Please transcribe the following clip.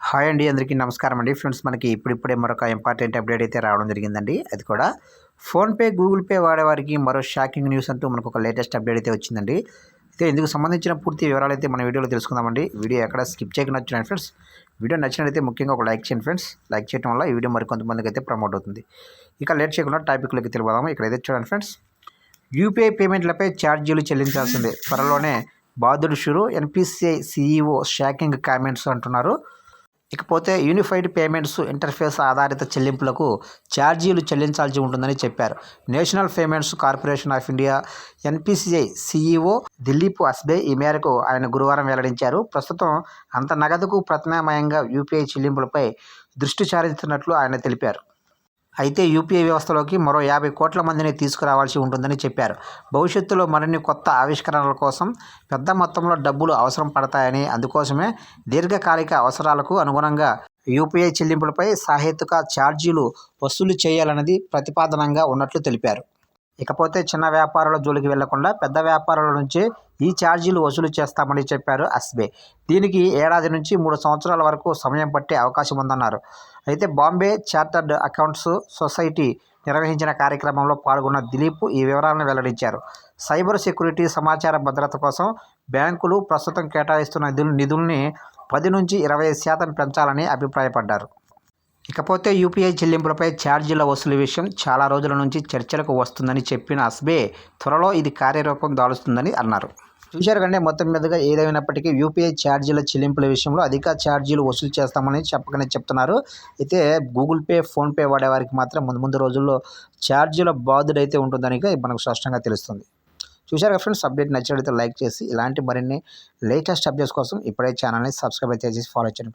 Hi అండి, అందరికీ నమస్కారం అండి. ఫ్రెండ్స్, మనకి ఇప్పుడిప్పుడే మరొక ఇంపార్టెంట్ అప్డేట్ అయితే రావడం జరిగిందండి. అది కూడా ఫోన్పే, గూగుల్ పే వాడేవారికి మరో షాకింగ్ న్యూస్ అంటూ మనకు ఒక లేటెస్ట్ అప్డేట్ అయితే వచ్చిందండి. అయితే ఇందుకు సంబంధించిన పూర్తి వివరాలు అయితే మన వీడియోలో తెలుసుకుందామండి. వీడియో ఎక్కడ స్కిప్ చేయకుండా చూడండి ఫ్రెండ్స్. వీడియో నచ్చినట్లయితే ముఖ్యంగా ఒక లైక్ చేయండి ఫ్రెండ్స్. లైక్ చేయడం వల్ల ఈ వీడియో మరికొంతమందికి అయితే ప్రమోట్ అవుతుంది. ఇక లేట్ చేయకుండా టాపిక్లోకి తెలియదాము. ఇక్కడైతే చూడండి ఫ్రెండ్స్, యూపీఐ పేమెంట్లపై ఛార్జీలు చెల్లించాల్సిందే, త్వరలోనే బాధుడు షురు, ఎన్పిసిఐ సీఈఓ షాకింగ్ కామెంట్స్ అంటున్నారు. ఇకపోతే యూనిఫైడ్ పేమెంట్స్ ఇంటర్ఫేస్ ఆధారిత చెల్లింపులకు ఛార్జీలు చెల్లించాల్సి ఉంటుందని చెప్పారు. National Payments Corporation of India NPCI CEO Dilip Asbe ఈ మేరకు ఆయన గురువారం వెల్లడించారు. ప్రస్తుతం అంత నగదుకు ప్రత్యామ్నాయంగా యూపీఐ చెల్లింపులపై దృష్టి సారిస్తున్నట్లు ఆయన తెలిపారు. అయితే యూపీఐ వ్యవస్థలోకి మరో 50 కోట్ల మందిని తీసుకురావాల్సి ఉంటుందని చెప్పారు. భవిష్యత్తులో మరిన్ని కొత్త ఆవిష్కరణల కోసం పెద్ద మొత్తంలో డబ్బులు అవసరం పడతాయని, అందుకోసమే దీర్ఘకాలిక అవసరాలకు అనుగుణంగా యూపీఐ చెల్లింపులపై సహేతుక ఛార్జీలు వసూలు చేయాలన్నది ప్రతిపాదనంగా ఉన్నట్లు తెలిపారు. ఇకపోతే చిన్న వ్యాపారుల జోలికి వెళ్లకుండా పెద్ద వ్యాపారుల నుంచే ఈ ఛార్జీలు వసూలు చేస్తామని చెప్పారు అస్బే. దీనికి ఏడాది నుంచి 3 సంవత్సరాల వరకు సమయం పట్టే అవకాశం ఉందన్నారు. అయితే బాంబే చార్టర్డ్ అకౌంట్స్ సొసైటీ నిర్వహించిన కార్యక్రమంలో పాల్గొన్న దిలీప్ ఈ వివరాలను వెల్లడించారు. సైబర్ సెక్యూరిటీ, సమాచార భద్రత కోసం బ్యాంకులు ప్రస్తుతం కేటాయిస్తున్న నిధుల్ని 10 నుంచి 20% పెంచాలని అభిప్రాయపడ్డారు. ఇకపోతే యూపీఐ చెల్లింపులపై ఛార్జీల వసూలు విషయం చాలా రోజుల నుంచి చర్చలకు వస్తుందని చెప్పిన అస్బే త్వరలో ఇది కార్యరూపం దాలుస్తుందని అన్నారు. చూశారు కంటే మొత్తం మీదుగా ఏదైనప్పటికీ యూపీఐ ఛార్జీల చెల్లింపుల విషయంలో అధిక ఛార్జీలు వసూలు చేస్తామని చెప్పకనే చెప్తున్నారు. అయితే గూగుల్ పే, ఫోన్పే వాడేవారికి మాత్రం ముందు రోజుల్లో ఛార్జీల బాధుడైతే ఉంటుందని మనకు స్పష్టంగా తెలుస్తుంది. చూశారు కదా ఫ్రెండ్స్, అప్డేట్ నచ్చినట్లయితే లైక్ చేసి ఇలాంటి మరిన్ని లేటెస్ట్ అప్డేట్స్ కోసం ఇప్పుడే ఛానల్ని సబ్స్క్రైబ్ చేసి ఫాలో చేయండి.